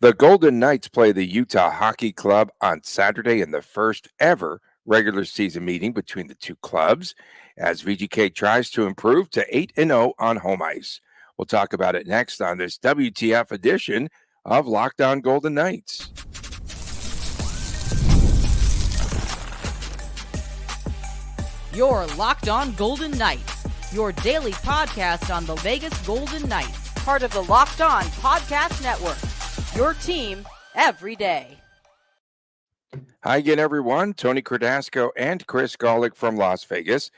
The Golden Knights play the Utah Hockey Club on Saturday in the first ever regular season meeting between the two clubs as VGK tries to improve to 8-0 on home ice. We'll talk about it next on this WTF edition of Locked On Golden Knights. You're Locked On Golden Knights, your daily podcast on the Vegas Golden Knights, part of the Locked On Podcast Network. Your team every day. Hi again, everyone. Tony Cardasco and Chris Golick from Las Vegas.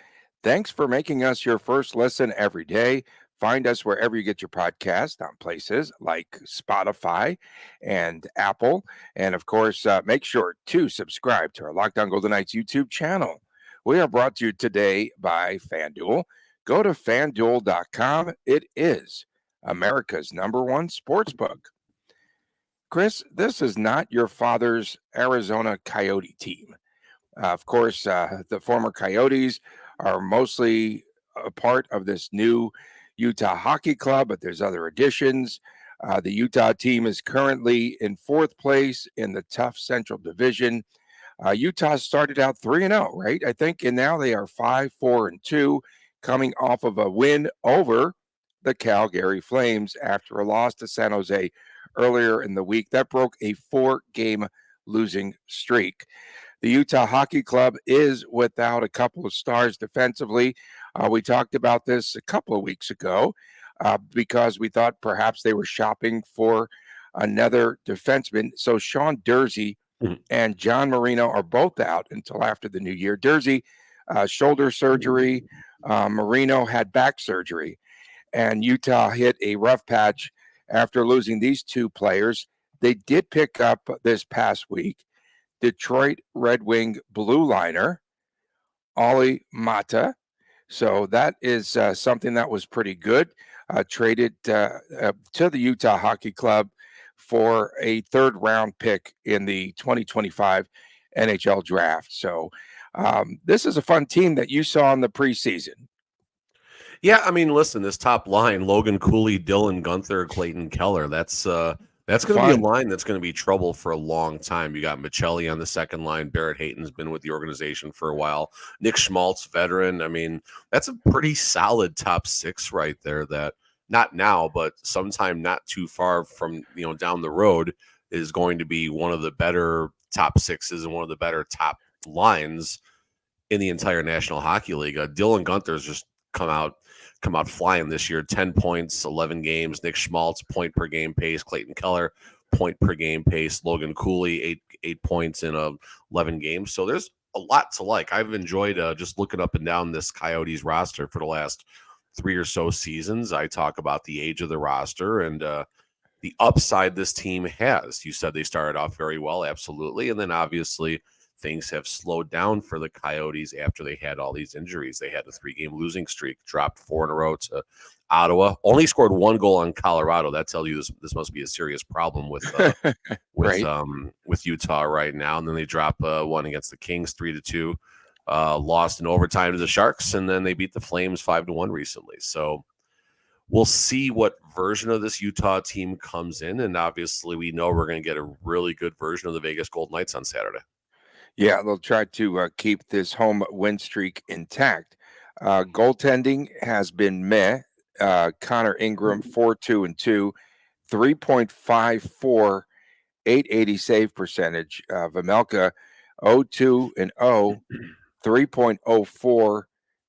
Thanks for making us your first listen every day. Find us wherever you get your podcast on places like Spotify and Apple. And of course, make sure to subscribe to our Locked On Golden Knights YouTube channel. We are brought to you today by FanDuel. Go to FanDuel.com. It is America's #1 sportsbook. Chris, this is not your father's Arizona Coyote team. Of course, the former Coyotes are mostly a part of this new Utah Hockey Club, but there's other additions. The Utah team is currently in fourth place in the tough Central Division. Utah started out 3-0, right? I think, and now they are 5-4-2, coming off of a win over the Calgary Flames after a loss to San Jose earlier in the week. That broke a 4-game losing streak. The Utah Hockey Club is without a couple of stars defensively. We talked about this a couple of weeks ago because we thought perhaps they were shopping for another defenseman. So Sean Durzi and John Marino are both out until after the new year. Durzi, shoulder surgery. Marino had back surgery. And Utah hit a rough patch after losing these two players. They did pick up this past week Detroit Red Wing blue liner, Olli Mata. So that is something that was pretty good. Traded to the Utah Hockey Club for a third-round pick in the 2025 NHL draft. So this is a fun team that you saw in the preseason. Yeah, I mean, listen, this top line, Logan Cooley, Dylan Guenther, Clayton Keller, that's going to be a line that's going to be trouble for a long time. You got Michelli on the second line. Barrett Hayton's been with the organization for a while. Nick Schmaltz, veteran. I mean, that's a pretty solid top six right there that not now, but sometime not too far from, down the road is going to be one of the better top sixes and one of the better top lines in the entire National Hockey League. Dylan Guenther's just come out flying this year. 10 points, 11 games. Nick Schmaltz, point per game pace. Clayton Keller, point per game pace. Logan Cooley, 8 points in 11 games. So there's a lot to like. I've enjoyed just looking up and down this Coyotes roster for the last 3 or so seasons. I talk about the age of the roster and the upside this team has. You said they started off very well, absolutely. And then obviously things have slowed down for the Coyotes after they had all these injuries. They had a 3-game losing streak, dropped 4 in a row to Ottawa, only scored 1 goal on Colorado. That tells you this must be a serious problem with with Utah right now. And then they drop one against the Kings 3-2, lost in overtime to the Sharks, and then they beat the Flames 5-1 recently. So we'll see what version of this Utah team comes in, and obviously we know we're going to get a really good version of the Vegas Golden Knights on Saturday. Yeah, they'll try to keep this home win streak intact. Goaltending has been meh. Connor Ingram, 4-2-2, 3.54, 880 save percentage. Vejmelka, 0-2-0, 3.04,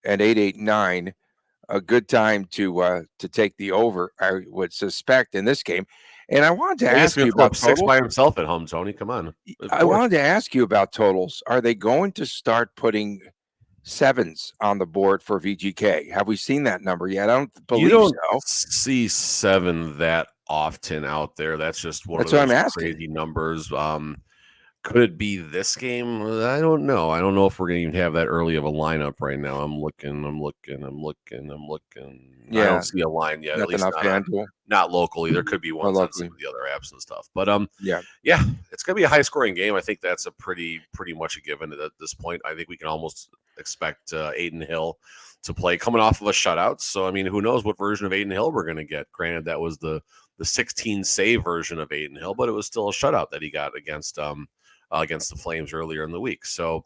and 889. A good time to take the over, I would suspect, in this game. And I wanted to ask you about totals. 6 by himself at home, Tony. Come on. I wanted to ask you about totals. Are they going to start putting 7s on the board for VGK? Have we seen that number yet? I don't believe so. You don't see 7 that often out there. That's just one of those crazy numbers. Could it be this game? I don't know. I don't know if we're going to even have that early of a lineup right now. I'm looking. Yeah. I don't see a line yet. At least not locally. There could be ones on some of the other apps and stuff. But yeah, it's going to be a high-scoring game. I think that's a pretty much a given at this point. I think we can almost expect Aiden Hill play, coming off of a shutout. So I mean, who knows what version of Aiden Hill we're going to get? Granted, that was the 16 save version of Aiden Hill, but it was still a shutout that he got against the Flames earlier in the week. So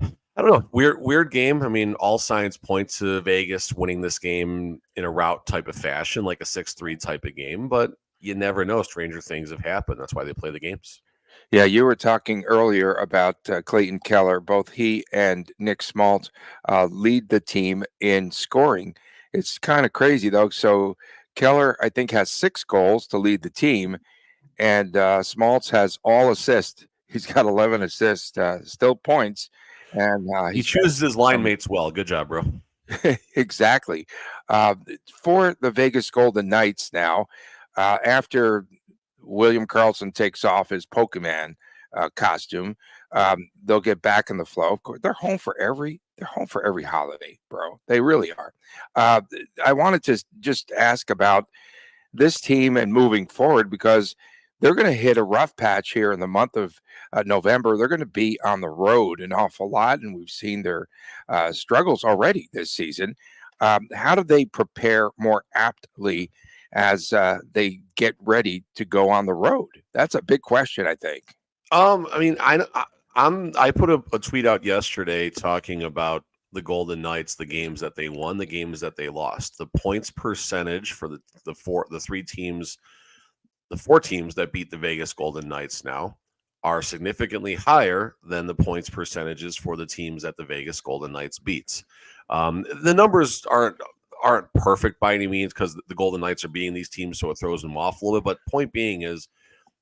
I don't know. Weird game. I mean, all signs point to Vegas winning this game in a rout type of fashion, like a 6-3 type of game, but you never know. Stranger things have happened. That's why they play the games. Yeah, you were talking earlier about Clayton Keller. Both he and Nick Smalt lead the team in scoring. It's kind of crazy, though. So Keller, I think, has 6 goals to lead the team, and Smalts has all assists. He's got 11 assists, still points. And he chooses his line mates well. Good job, bro. Exactly. For the Vegas Golden Knights now, after William Karlsson takes off his Pokemon costume, they'll get back in the flow. Of course, they're home for every holiday, bro. They really are. I wanted to just ask about this team and moving forward because they're going to hit a rough patch here in the month of November. They're going to be on the road an awful lot, and we've seen their struggles already this season. How do they prepare more aptly as they get ready to go on the road? That's a big question, I think. I mean, I put a tweet out yesterday talking about the Golden Knights, the games that they won, the games that they lost, the points percentage for the four teams that beat the Vegas Golden Knights now are significantly higher than the points percentages for the teams that the Vegas Golden Knights beats. The numbers aren't perfect by any means because the Golden Knights are beating these teams, so it throws them off a little bit. But point being is,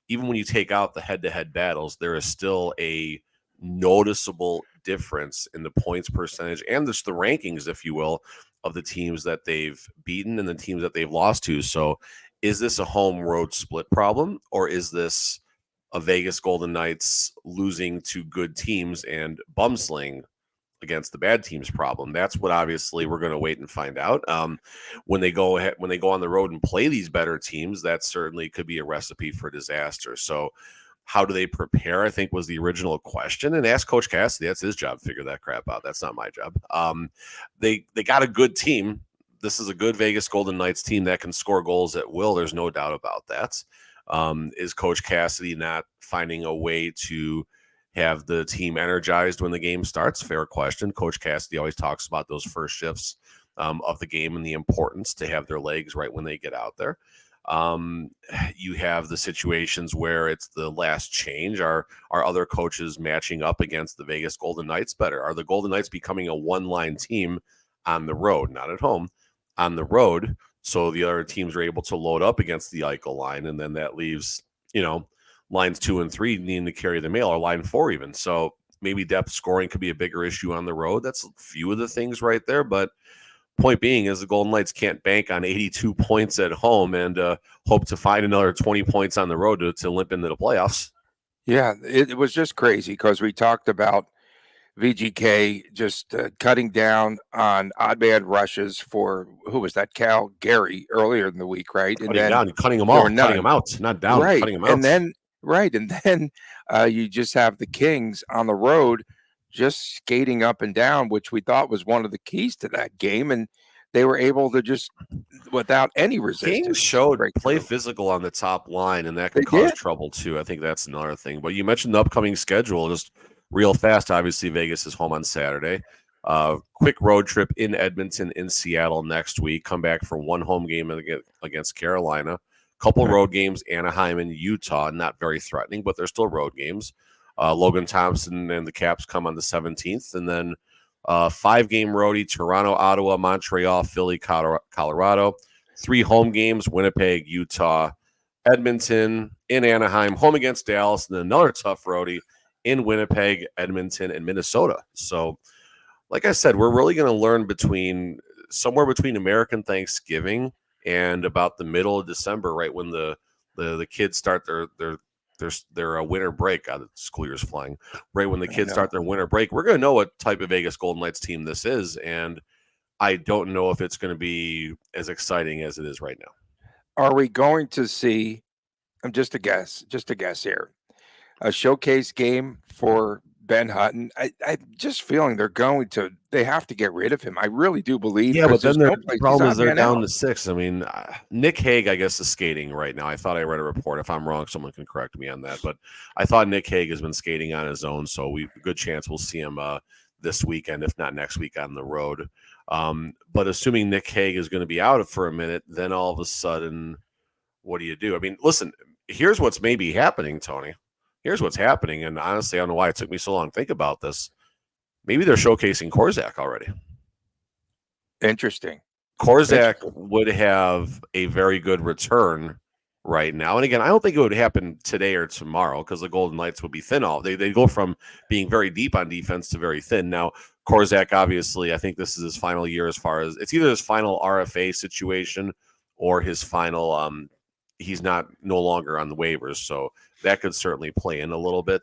even when you take out the head-to-head battles, there is still a noticeable difference in the points percentage and just the rankings, if you will, of the teams that they've beaten and the teams that they've lost to. So is this a home road split problem, or is this a Vegas Golden Knights losing to good teams and bumsling against the bad teams problem? That's what obviously we're going to wait and find out. When they go on the road and play these better teams, that certainly could be a recipe for disaster. So how do they prepare, I think, was the original question. And ask Coach Cassidy. That's his job. Figure that crap out. That's not my job. They got a good team. This is a good Vegas Golden Knights team that can score goals at will. There's no doubt about that. Is Coach Cassidy not finding a way to have the team energized when the game starts? Fair question. Coach Cassidy always talks about those first shifts of the game and the importance to have their legs right when they get out there. You have the situations where it's the last change. Are other coaches matching up against the Vegas Golden Knights better? Are the Golden Knights becoming a one-line team on the road, not at home, on the road, so the other teams are able to load up against the Eichel line, and then that leaves, lines 2 and 3 needing to carry the mail, or line 4 even. So maybe depth scoring could be a bigger issue on the road. That's a few of the things right there. But point being is the Golden Knights can't bank on 82 points at home and hope to find another 20 points on the road to limp into the playoffs. Yeah, it was just crazy because we talked about VGK just cutting down on odd man rushes for, who was that, Gary earlier in the week, right? Cutting them all, cutting them out, not down, right. Cutting them out. And then you just have the Kings on the road just skating up and down, which we thought was one of the keys to that game. And they were able to just, without any resistance. Kings showed play physical on the top line, and that could cause trouble too. I think that's another thing. But you mentioned the upcoming schedule, just real fast. Obviously, Vegas is home on Saturday. Quick road trip in Edmonton, in Seattle next week. Come back for one home game against Carolina. Couple road games, Anaheim and Utah. Not very threatening, but they're still road games. Logan Thompson and the Caps come on the 17th, and then 5-game roadie: Toronto, Ottawa, Montreal, Philly, Colorado. 3 home games: Winnipeg, Utah, Edmonton, in Anaheim, home against Dallas, and then another tough roadie in Winnipeg, Edmonton, and Minnesota. So, like I said, we're really going to learn somewhere between American Thanksgiving and about the middle of December, right when the kids start their winter break. God, the school year's flying. Right when the kids start their winter break, we're going to know what type of Vegas Golden Knights team this is, and I don't know if it's going to be as exciting as it is right now. Are we going to see, just a guess here, a showcase game for Ben Hutton. I just feeling they have to get rid of him. I really do believe. Yeah, but There's then the no place. He's problem is odd they're man down out. to 6. I mean, Nick Hague, I guess, is skating right now. I thought I read a report. If I'm wrong, someone can correct me on that. But I thought Nick Hague has been skating on his own, so good chance we'll see him this weekend, if not next week on the road. But assuming Nick Hague is going to be out for a minute, then all of a sudden, what do you do? I mean, listen, here's what's maybe happening, Tony. Here's what's happening, and honestly, I don't know why it took me so long to think about this. Maybe they're showcasing Korczak already. Interesting. Korczak would have a very good return right now. And again, I don't think it would happen today or tomorrow because the Golden Knights would be thin. They go from being very deep on defense to very thin. Now, Korczak, obviously, I think this is his final year as far as it's either his final RFA situation or his final he's no longer on the waivers. So that could certainly play in a little bit.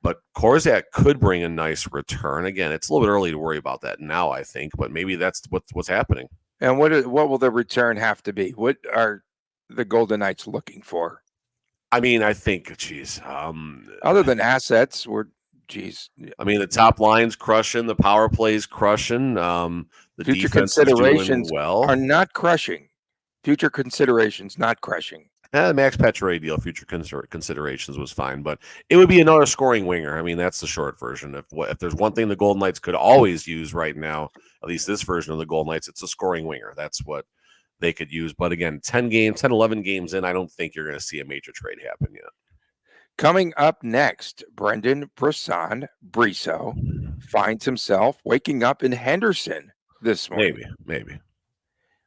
But Korczak could bring a nice return. Again, it's a little bit early to worry about that now, I think, but maybe that's what's happening. And what will the return have to be? What are the Golden Knights looking for? I mean, I think, other than assets, I mean, the top line's crushing, the power play's crushing. The future defense is doing considerations are not crushing. Future considerations not crushing. The Max Pacioretty deal, future considerations was fine, but it would be another scoring winger. I mean, that's the short version. If there's one thing the Golden Knights could always use right now, at least this version of the Golden Knights, it's a scoring winger. That's what they could use. But again, 10, 11 games in, I don't think you're going to see a major trade happen yet. Coming up next, Brendan Brisson finds himself waking up in Henderson this morning. Maybe.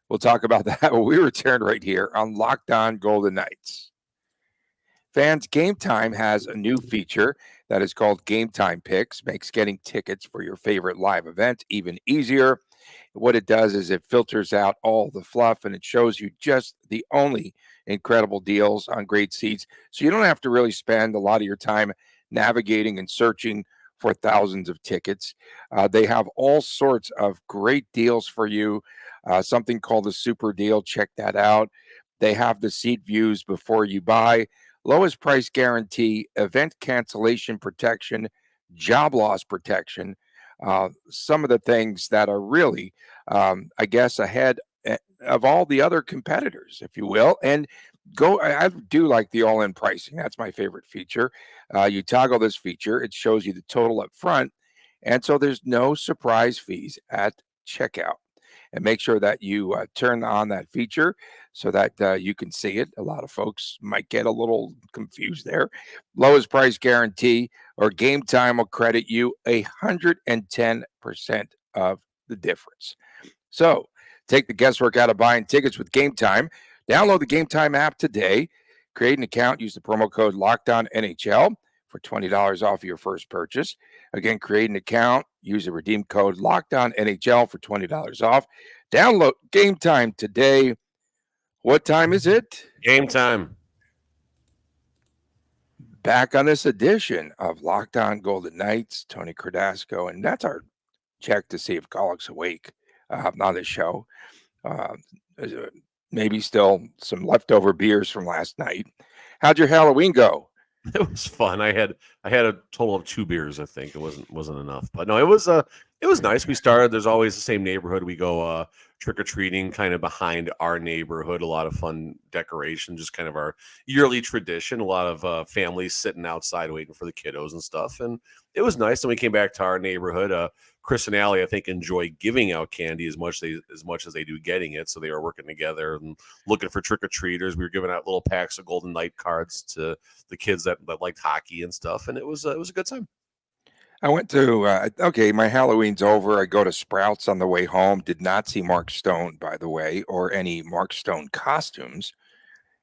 We'll talk about that when we return right here on Locked On Golden Knights. Fans, Gametime has a new feature that is called Gametime Picks, makes getting tickets for your favorite live event even easier. What it does is it filters out all the fluff and it shows you just the only incredible deals on great seats. So you don't have to really spend a lot of your time navigating and searching for thousands of tickets. They have all sorts of great deals for you. Something called the Super Deal. Check that out. They have the seat views before you buy, lowest price guarantee, event cancellation protection, job loss protection. Some of the things that are really, I guess, ahead of all the other competitors, if you will. And I do like the all-in pricing. That's my favorite feature. You toggle this feature. It shows you the total up front. And so there's no surprise fees at checkout. And make sure that you turn on that feature so that you can see it. A lot of folks might get a little confused there. Lowest price guarantee or Gametime will credit you 110% of the difference. So take the guesswork out of buying tickets with Gametime. Download the Gametime app today. Create an account. Use the promo code LOCKEDONNHL for $20 off your first purchase. Again, create an account. Use the redeem code LOCKEDONNHL for $20 off. Download Gametime today. What time is it? Gametime. Back on this edition of Locked On Golden Knights, Tony Cardasco, and that's our check to see if Golick's awake on the show. Maybe still some leftover beers from last night. How'd your Halloween go? It was fun. I had a total of 2 beers. I think it wasn't enough, but no, it was nice. We started. There's always the same neighborhood. We go trick or treating kind of behind our neighborhood. A lot of fun decoration, just kind of our yearly tradition. A lot of families sitting outside waiting for the kiddos and stuff, and it was nice. And we came back to our neighborhood. Chris and Allie, I think, enjoy giving out candy as much as they do getting it. So they were working together and looking for trick-or-treaters. We were giving out little packs of Golden Knight cards to the kids that liked hockey and stuff. And it was a good time. I went to, my Halloween's over. I go to Sprouts on the way home. Did not see Mark Stone, by the way, or any Mark Stone costumes.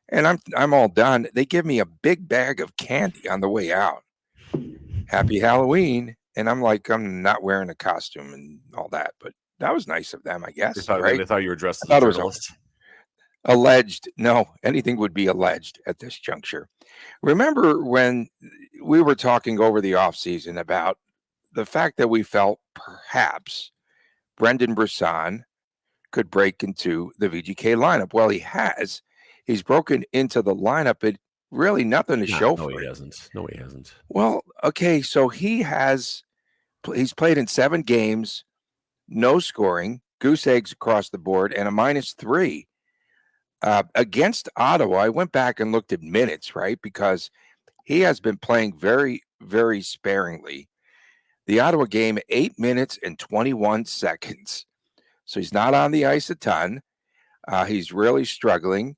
And I'm all done. They give me a big bag of candy on the way out. Happy Halloween. And I'm like, I'm not wearing a costume and all that, but that was nice of them, I guess. They thought you were dressed as a journalist. Alleged. No, anything would be alleged at this juncture. Remember when we were talking over the offseason about the fact that we felt perhaps Brendan Brisson could break into the VGK lineup? Well, he has. He's broken into the lineup. It really nothing to show No, for he it. hasn't. No, he hasn't. Well, okay, so he's played in 7 games, no scoring, goose eggs across the board, and a -3. Against Ottawa, I went back and looked at minutes, right? Because he has been playing very, very sparingly. The Ottawa game, 8 minutes and 21 seconds. So he's not on the ice a ton. He's really struggling.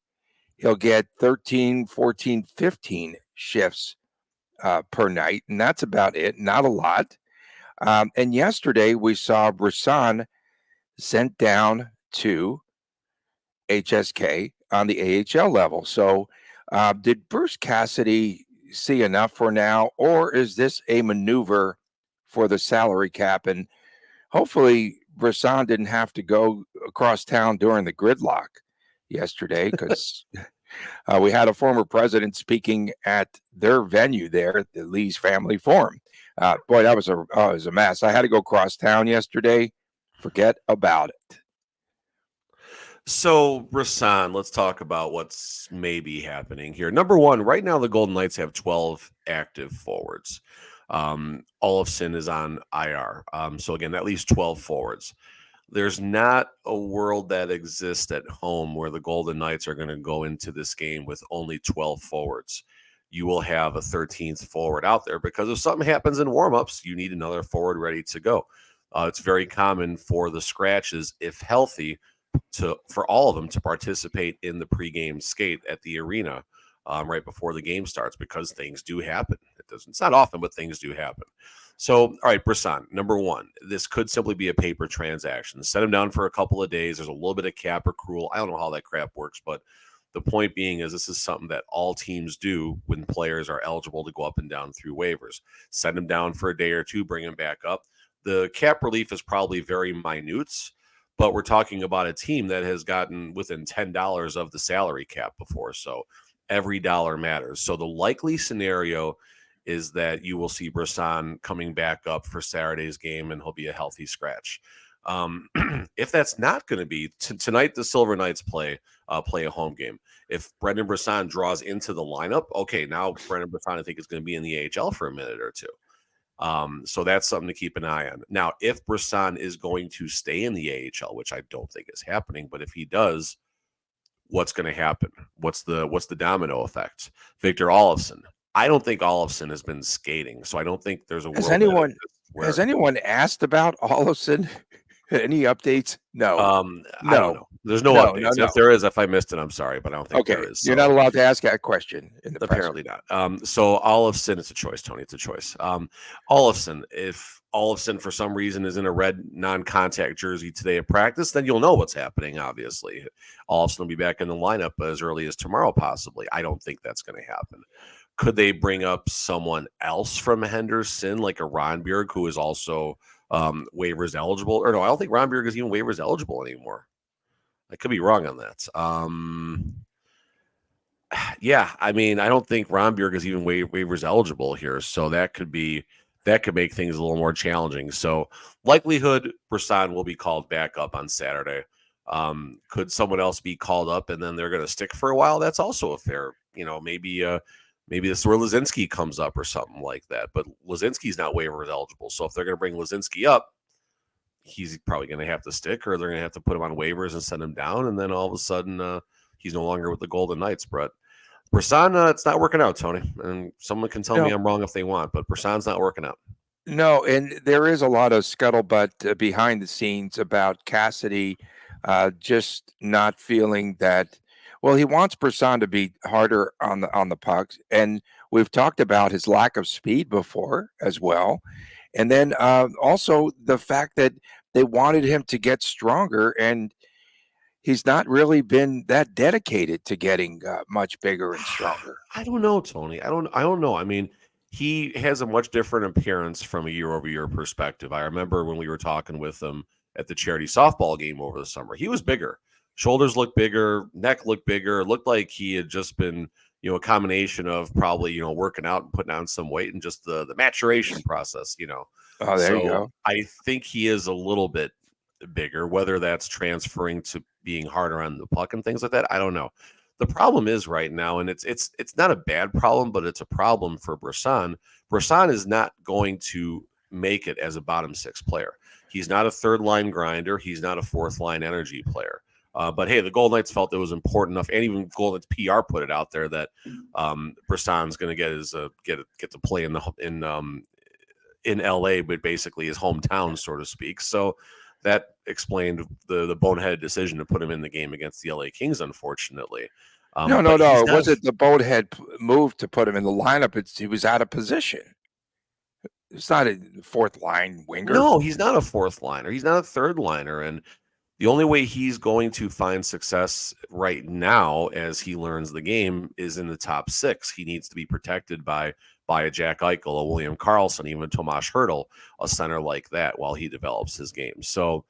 He'll get 13, 14, 15 shifts per night, and that's about it. Not a lot. And yesterday we saw Brisson sent down to HSK on the AHL level. So, did Bruce Cassidy see enough for now, or is this a maneuver for the salary cap? And hopefully, Brisson didn't have to go across town during the gridlock yesterday because we had a former president speaking at their venue there, the Lee's Family Forum. Boy, that was it was a mess. I had to go cross town yesterday. Forget about it. So, Brisson, let's talk about what's maybe happening here. Number one, right now the Golden Knights have 12 active forwards. Olofsson is on IR. So again, that leaves 12 forwards. There's not a world that exists at home where the Golden Knights are going to go into this game with only 12 forwards. You will have a 13th forward out there because if something happens in warmups, you need another forward ready to go. It's very common for the scratches, if healthy, for all of them to participate in the pregame skate at the arena right before the game starts because things do happen. It's not often, but things do happen. So, all right, Brisson, number one, this could simply be a paper transaction. Set him down for a couple of days. There's a little bit of cap accrual. I don't know how that crap works, but the point being is this is something that all teams do when players are eligible to go up and down through waivers. Send him down for a day or two, bring him back up. The cap relief is probably very minute, but we're talking about a team that has gotten within $10 of the salary cap before. So every dollar matters. So the likely scenario is that you will see Brisson coming back up for Saturday's game and he'll be a healthy scratch. If that's not going to be tonight, the Silver Knights play a home game. If Brendan Brisson draws into the lineup, okay, now Brendan Brisson I think is going to be in the AHL for a minute or two. So that's something to keep an eye on. Now, if Brisson is going to stay in the AHL, which I don't think is happening, but if he does, what's going to happen? What's the domino effect? Victor Olofsson. I don't think Olofsson has been skating, so I don't think there's a world. Has anyone asked about Olofsson? Any updates? No. I don't know. There's no updates. If there is, if I missed it, I'm sorry, but I don't think there is. So. You're not allowed to ask that question. Apparently not. So Olofsson, it's a choice, Tony. It's a choice. Olofsson, if Olofsson for some reason is in a red non-contact jersey today at practice, then you'll know what's happening, obviously. Olofsson will be back in the lineup as early as tomorrow, possibly. I don't think that's going to happen. Could they bring up someone else from Henderson, like a Ronbjerg, who is also waivers eligible? Or no, I don't think Ronbjerg is even waivers eligible anymore. I could be wrong on that. Yeah, I mean, I don't think Ronbjerg is even waivers eligible here, so that could make things a little more challenging. So likelihood Brisson will be called back up on Saturday. Could someone else be called up and then they're going to stick for a while? That's also a fair, maybe this is where Lazinski comes up or something like that. But Lazinski's not waivers eligible, so if they're going to bring Lazinski up, he's probably going to have to stick, or they're going to have to put him on waivers and send him down, and then all of a sudden he's no longer with the Golden Knights. But Brisson, it's not working out, Tony. And someone can tell me I'm wrong if they want, but Brisson's not working out. No, and there is a lot of scuttlebutt behind the scenes about Cassidy just not feeling that. Well, he wants Brisson to be harder on the pucks, and we've talked about his lack of speed before as well. And then also the fact that they wanted him to get stronger, and he's not really been that dedicated to getting much bigger and stronger. I don't know, Tony. I don't know. I mean, he has a much different appearance from a year-over-year perspective. I remember when we were talking with him at the charity softball game over the summer. He was bigger. Shoulders looked bigger, neck looked bigger. It looked like he had just been, a combination of probably, working out and putting on some weight and just the maturation process, Oh, there you go. I think he is a little bit bigger, whether that's transferring to being harder on the puck and things like that. I don't know. The problem is right now, and it's not a bad problem, but it's a problem for Brisson. Brisson is not going to make it as a bottom six player. He's not a third line grinder. He's not a fourth line energy player. But hey, the Golden Knights felt it was important enough, and even Golden Knights PR put it out there that Brisson's going to get to play in LA, but basically his hometown, so to speak. So that explained the boneheaded decision to put him in the game against the LA Kings, unfortunately. No. It wasn't the bonehead move to put him in the lineup. He was out of position. It's not a fourth line winger. No, he's not a fourth liner. He's not a third liner. And the only way he's going to find success right now as he learns the game is in the top six. He needs to be protected by a Jack Eichel, a William Karlsson, even Tomas Hertl, a center like that while he develops his game. So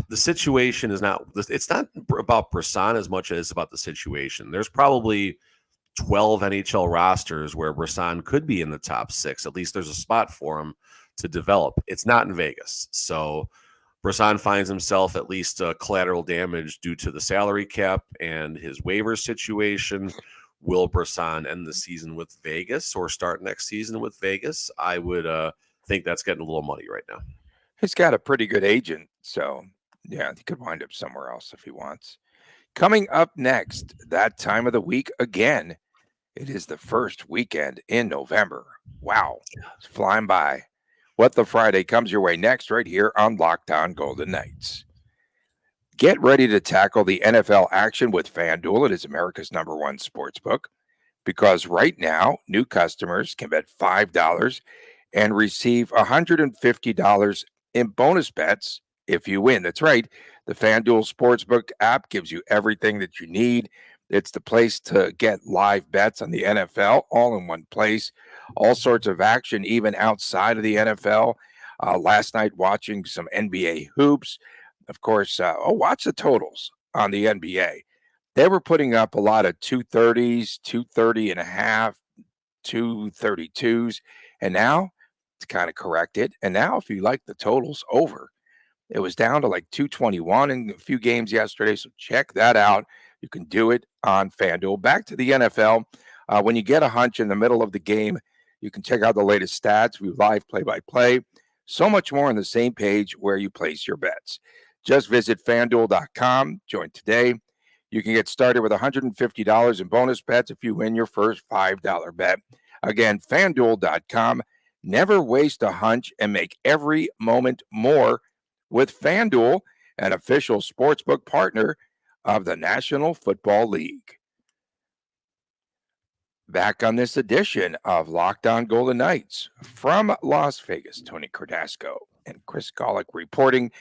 the situation is it's not about Brisson as much as it's about the situation. There's probably 12 NHL rosters where Brisson could be in the top six. At least there's a spot for him to develop. It's not in Vegas. So Brisson finds himself at least collateral damage due to the salary cap and his waiver situation. Will Brisson end the season with Vegas or start next season with Vegas? I would think that's getting a little muddy right now. He's got a pretty good agent. So, yeah, he could wind up somewhere else if he wants. Coming up next, that time of the week again. It is the first weekend in November. Wow, it's flying by. What the Friday comes your way next right here on Locked On Golden Knights. Get ready to tackle the NFL action with FanDuel. It is America's #1 sportsbook because right now, new customers can bet $5 and receive $150 in bonus bets if you win. That's right. The FanDuel Sportsbook app gives you everything that you need. It's the place to get live bets on the NFL all in one place. All sorts of action, even outside of the NFL. Last night, watching some NBA hoops. Of course, watch the totals on the NBA. They were putting up a lot of 230s, 230 and a half, 232s. And now it's kind of corrected. And now if you like the totals over, it was down to like 221 in a few games yesterday. So check that out. You can do it on FanDuel. Back to the NFL. When you get a hunch in the middle of the game, you can check out the latest stats, view live play-by-play. So much more on the same page where you place your bets. Just visit FanDuel.com. Join today. You can get started with $150 in bonus bets if you win your first $5 bet. Again, FanDuel.com. Never waste a hunch and make every moment more with FanDuel, an official sportsbook partner of the National Football League. Back on this edition of Locked On Golden Knights from Las Vegas, Tony Cardasco and Chris Golick reporting.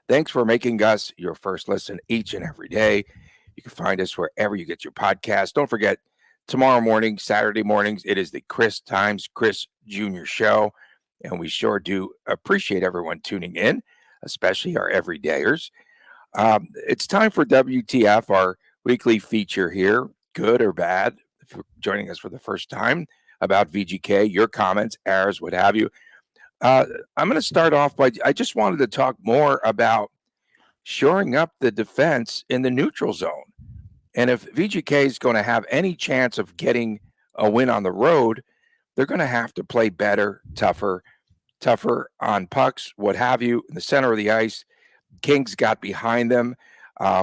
Thanks for making us your first listen each and every day. You can find us wherever you get your podcast. Don't forget, tomorrow morning, Saturday mornings, it is the Chris Times Chris Jr. show. And we sure do appreciate everyone tuning in, especially our everydayers. It's time for WTF, our weekly feature here, good or bad, if you're joining us for the first time, about VGK, your comments, errors, what have you. I'm going to start off by, I just wanted to talk more about shoring up the defense in the neutral zone. And if VGK is going to have any chance of getting a win on the road, they're going to have to play better, tougher on pucks, what have you, in the center of the ice. Kings got behind them.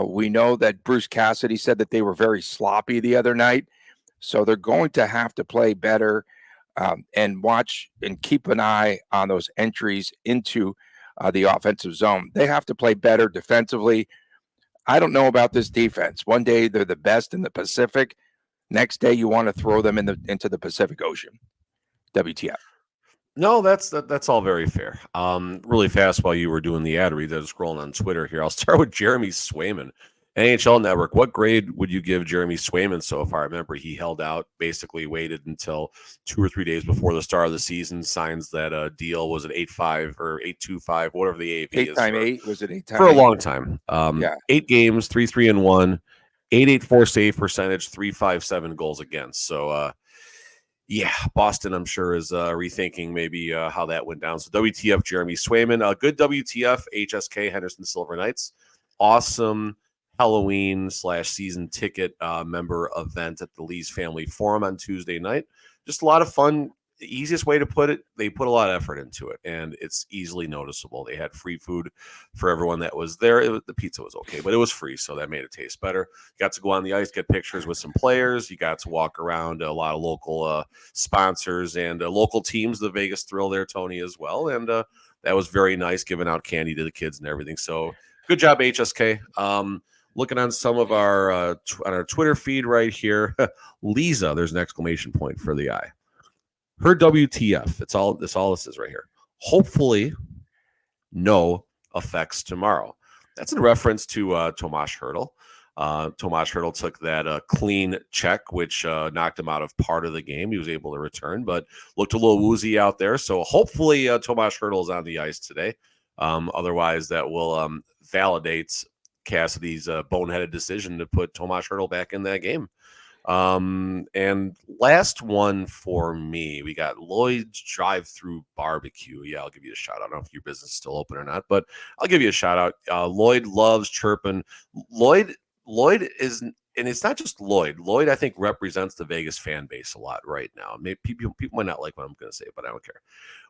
We know that Bruce Cassidy said that they were very sloppy the other night. So they're going to have to play better and watch and keep an eye on those entries into the offensive zone. They have to play better defensively. I don't know about this defense. One day they're the best in the Pacific. Next day you want to throw them into the Pacific Ocean. WTF. No, that's all very fair. Really fast while you were doing the ad read, I was scrolling on Twitter here. I'll start with Jeremy Swayman. NHL Network, what grade would you give Jeremy Swayman so far? I remember he held out, basically waited until 2 or 3 days before the start of the season, signs that deal. Was it 8.5 or 8.25, whatever the AAV is. 8x8, was it 8x8? For a long time. 8 games, 3-3-1, 8.84 save percentage, 3.57 goals against. So, yeah, Boston, I'm sure, is rethinking maybe how that went down. So WTF, Jeremy Swayman. Good WTF, HSK, Henderson Silver Knights. Awesome Halloween/season ticket member event at the Lee's Family Forum on Tuesday night. Just a lot of fun. The easiest way to put it, they put a lot of effort into it, and it's easily noticeable. They had free food for everyone that was there. The pizza was okay, but it was free, so that made it taste better. You got to go on the ice, get pictures with some players. You got to walk around a lot of local sponsors and local teams, the Vegas Thrill there, Tony, as well. And that was very nice, giving out candy to the kids and everything. So good job, HSK. Looking on some of our on our Twitter feed right here, Lisa, there's an exclamation point for the eye. Her WTF. It's all this is right here. Hopefully, no effects tomorrow. That's in reference to Tomas Hertl. Tomas Hertl took that clean check, which knocked him out of part of the game. He was able to return, but looked a little woozy out there. So hopefully Tomas Hertl is on the ice today. Otherwise, that will validate Cassidy's boneheaded decision to put Tomas Hertl back in that game. And last one for me, we got Lloyd's Drive-Through Barbecue. Yeah, I'll give you a shout out. I don't know if your business is still open or not, but I'll give you a shout out. Lloyd loves chirping. Lloyd is, and it's not just Lloyd. Lloyd, I think, represents the Vegas fan base a lot right now. Maybe people might not like what I'm going to say, but I don't care.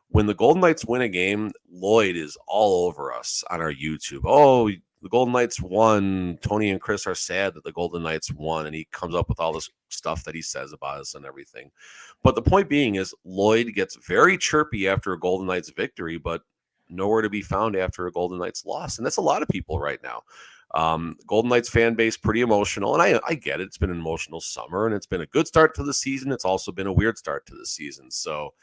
When the Golden Knights win a game, Lloyd is all over us on our YouTube. Oh, the Golden Knights won. Tony and Chris are sad that the Golden Knights won, and he comes up with all this stuff that he says about us and everything. But the point being is Lloyd gets very chirpy after a Golden Knights victory, but nowhere to be found after a Golden Knights loss. And that's a lot of people right now. Golden Knights fan base, pretty emotional. And I get it. It's been an emotional summer, and it's been a good start to the season. It's also been a weird start to the season. So,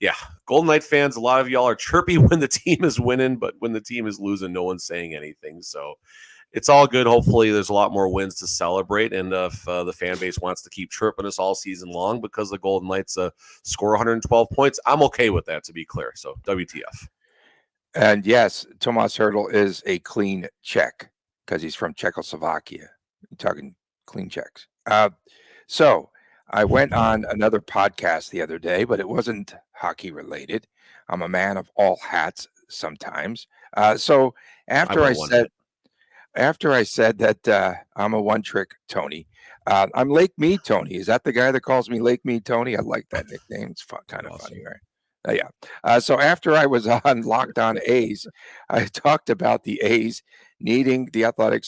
yeah, Golden Knight fans, a lot of y'all are chirpy when the team is winning, but when the team is losing, no one's saying anything. So it's all good. Hopefully there's a lot more wins to celebrate. And if the fan base wants to keep chirping us all season long because the Golden Knights score 112 points, I'm okay with that, to be clear. So WTF. And yes, Tomas Hertl is a clean Czech because he's from Czechoslovakia. I'm talking clean Czechs. So I went on another podcast the other day, but it wasn't hockey related. I'm a man of all hats sometimes. So after I said that I'm a one-trick Tony, I'm Lake Me Tony. Is that the guy that calls me Lake Me Tony? I like that nickname. It's kind of funny, right? Yeah. So after I was on Locked On A's, I talked about the Athletics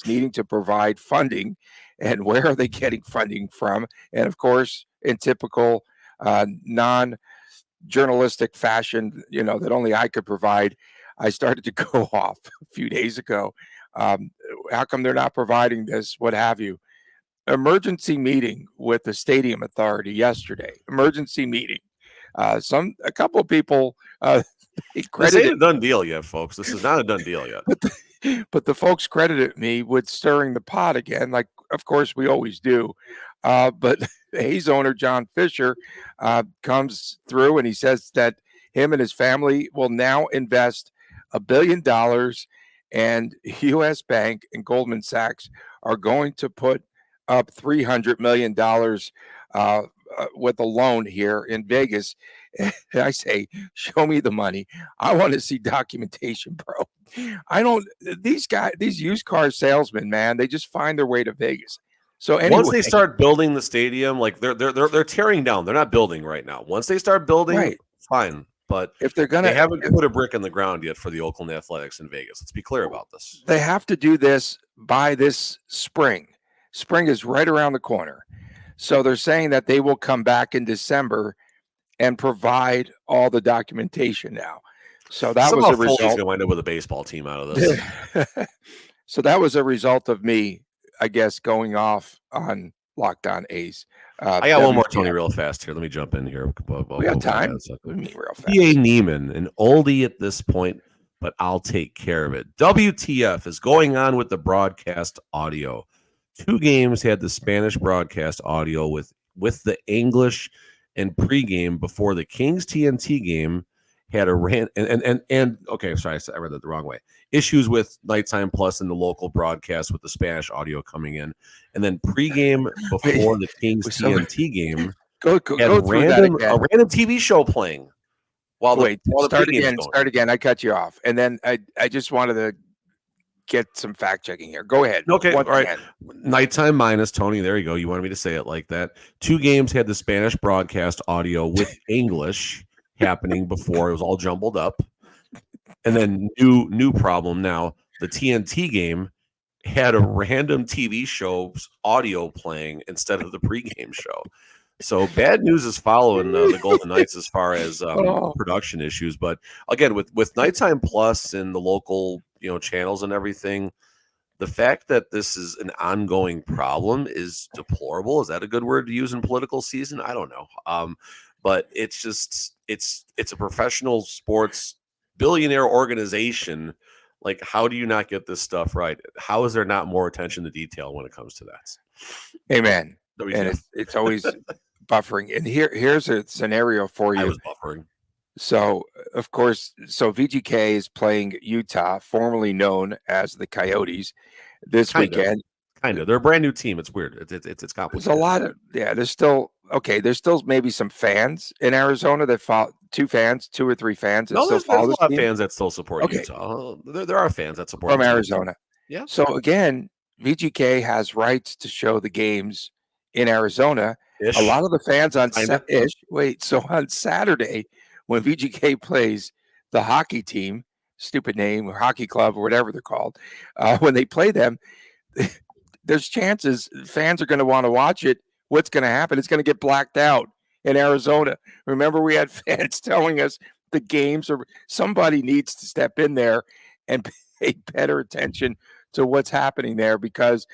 needing to provide funding, and where are they getting funding from? And of course, in typical non-journalistic fashion, that only I could provide, I started to go off a few days ago. How come they're not providing this? What have you? Emergency meeting with the stadium authority yesterday. Emergency meeting. A couple of people this ain't a done deal yet, folks. This is not a done deal yet. But the folks credited me with stirring the pot again, like of course we always do. But A's owner John Fisher comes through and he says that him and his family will now invest $1 billion, and U.S. Bank and Goldman Sachs are going to put up $300 million with a loan here in Vegas. And I say, show me the money. I want to see documentation, bro. These used car salesmen, man, they just find their way to Vegas. So anyway, once they start building the stadium, like they're tearing down. They're not building right now. Once they start building, right, fine. But if they haven't put a brick in the ground yet for the Oakland Athletics in Vegas. Let's be clear about this. They have to do this by this spring. Spring is right around the corner. So they're saying that they will come back in December and provide all the documentation now. So that was a result. Foley's gonna wind up with a baseball team out of this. So that was a result of me, I guess, going off on Locked On A's. I got one more, Tony, real fast here. Let me jump in here. We got time. Real fast. P.A. Neiman, an oldie at this point, but I'll take care of it. WTF is going on with the broadcast audio. 2 games had the Spanish broadcast audio with the English and pregame before the Kings TNT game had a rant and okay, sorry, I read that the wrong way. Issues with Nighttime Plus and the local broadcast with the Spanish audio coming in, and then pregame before the Kings TNT game go through that again. A random TV show playing. While start again. I cut you off, and then I just wanted to get some fact checking here. Go ahead. Okay, Once all right. again. Nighttime minus, Tony. There you go. You wanted me to say it like that. 2 games had the Spanish broadcast audio with English happening before. It was all jumbled up. And then new problem now. The TNT game had a random TV show's audio playing instead of the pregame show. So bad news is following the Golden Knights as far as production issues. But again, with Nighttime Plus and the local channels and everything, the fact that this is an ongoing problem is deplorable. Is that a good word to use in political season? I don't know. But it's just it's a professional sports billionaire organization. Like, how do you not get this stuff right? How is there not more attention to detail when it comes to that? Amen. WTF. And it's always buffering. And here's a scenario for you. I was buffering. So, of course, VGK is playing Utah, formerly known as the Coyotes, this weekend. They're a brand new team. It's weird. It's complicated. There's a lot of There's still maybe some fans in Arizona that follow. 2 or 3 fans. No, there's a lot of fans that still support Utah. There are fans that support from Arizona. Yeah. So again, VGK has rights to show the games in Arizona. Ish. A lot of the fans on on Saturday, when VGK plays the hockey team, stupid name, or hockey club, or whatever they're called, when they play them, there's chances fans are going to want to watch it. What's going to happen? It's going to get blacked out in Arizona. Remember, we had fans telling us the games are. Somebody needs to step in there and pay better attention to what's happening there, because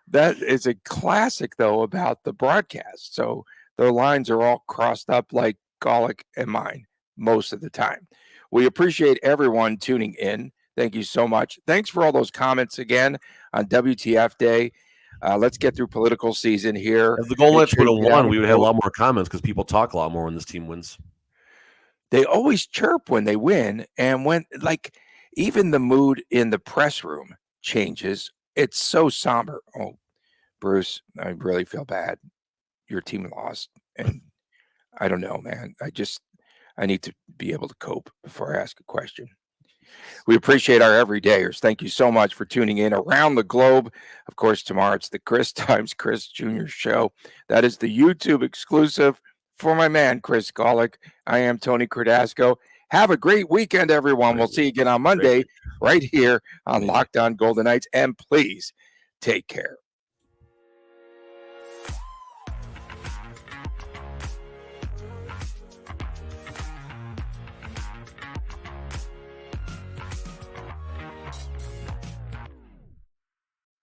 that is a classic, though, about the broadcast. So their lines are all crossed up like Golick and mine most of the time. We appreciate everyone tuning in. Thank you so much. Thanks for all those comments again on WTF Day. Let's get through political season here. If the Golden Knights would have won, we would have a lot more comments, because people talk a lot more when this team wins. They always chirp when they win, and when even the mood in the press room changes. It's so somber. Oh, Bruce, I really feel bad. Your team lost, and I don't know, man. I need to be able to cope before I ask a question. We appreciate our everydayers. Thank you so much for tuning in around the globe. Of course, tomorrow it's the Chris Times Chris Jr. show. That is the YouTube exclusive for my man, Chris Golick. I am Tony Cardasco. Have a great weekend, everyone. We'll see you again on Monday right here on Locked On Golden Knights. And please take care.